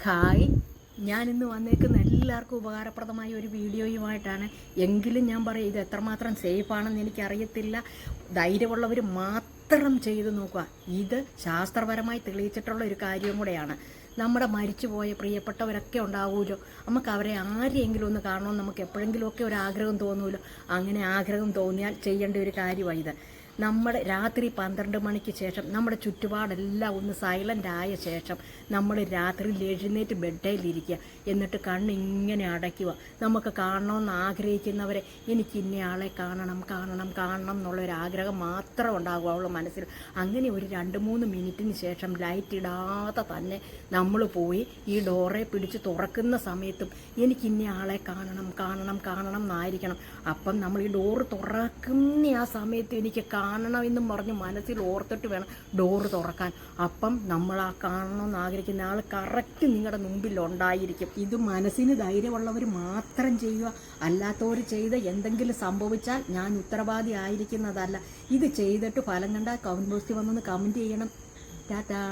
Hi, ഞാനിന്ന് വന്നേക്കുന്ന എല്ലാവർക്കും ഉപകാരപ്രദമായ ഒരു വീഡിയോയുമായിട്ടാണ്. എങ്കിലും ഞാൻ പറയും, ഇത് എത്രമാത്രം സേഫാണെന്ന് എനിക്കറിയത്തില്ല. ധൈര്യമുള്ളവർ മാത്രം ചെയ്ത് നോക്കുക. ഇത് ശാസ്ത്രപരമായി തെളിയിച്ചിട്ടുള്ള ഒരു കാര്യം കൂടെയാണ്. നമ്മുടെ മരിച്ചുപോയ പ്രിയപ്പെട്ടവരൊക്കെ ഉണ്ടാവുമല്ലോ, നമുക്ക് അവരെ ആരെയെങ്കിലും ഒന്ന് കാണണമെന്ന് നമുക്ക് എപ്പോഴെങ്കിലുമൊക്കെ ഒരു ആഗ്രഹം തോന്നുമല്ലോ. അങ്ങനെ ആഗ്രഹം തോന്നിയാൽ ചെയ്യേണ്ട ഒരു കാര്യമാണ് ഇത്. നമ്മുടെ രാത്രി 12 മണിക്ക് ശേഷം നമ്മുടെ ചുറ്റുപാടെല്ലാം ഒന്ന് സൈലൻ്റ് ആയ ശേഷം നമ്മൾ രാത്രിയിൽ എഴുന്നേറ്റ് ബെഡേലിരിക്കുക. എന്നിട്ട് കണ്ണിങ്ങനെ അടയ്ക്കുക. നമുക്ക് കാണണമെന്ന് ആഗ്രഹിക്കുന്നവരെ എനിക്ക് ഇന്നയാളെ കാണണം കാണണം കാണണം എന്നുള്ളൊരാഗ്രഹം മാത്രം ഉണ്ടാകും അവളുടെ മനസ്സിൽ. അങ്ങനെ ഒരു 2-3 മിനിറ്റിന് ശേഷം ലൈറ്റ് ഇടാതെ തന്നെ നമ്മൾ പോയി ഈ ഡോറെ പിടിച്ച് തുറക്കുന്ന സമയത്തും എനിക്ക് ഇന്നയാളെ കാണണം കാണണം കാണണം എന്നായിരിക്കണം. അപ്പം നമ്മൾ ഈ ഡോറ് തുറക്കുന്ന ആ സമയത്ത് എനിക്ക് കാണണമെന്നും പറഞ്ഞ് മനസ്സിൽ ഓർത്തിട്ട് വേണം ഡോറ് തുറക്കാൻ. അപ്പം നമ്മൾ ആ കാണണമെന്ന് ആഗ്രഹിക്കുന്ന ആൾ കറക്റ്റ് നിങ്ങളുടെ മുമ്പിൽ ഉണ്ടായിരിക്കും. ഇത് മനസ്സിന് ധൈര്യമുള്ളവർ മാത്രം ചെയ്യുക. അല്ലാത്തവർ ചെയ്ത് എന്തെങ്കിലും സംഭവിച്ചാൽ ഞാൻ ഉത്തരവാദി ആയിരിക്കുന്നതല്ല. ഇത് ചെയ്തിട്ട് ഫലം കണ്ടാൽ കമൻറ്റ് ബോക്സിൽ വന്നൊന്ന് കമൻറ്റ് ചെയ്യണം. ടാറ്റാ.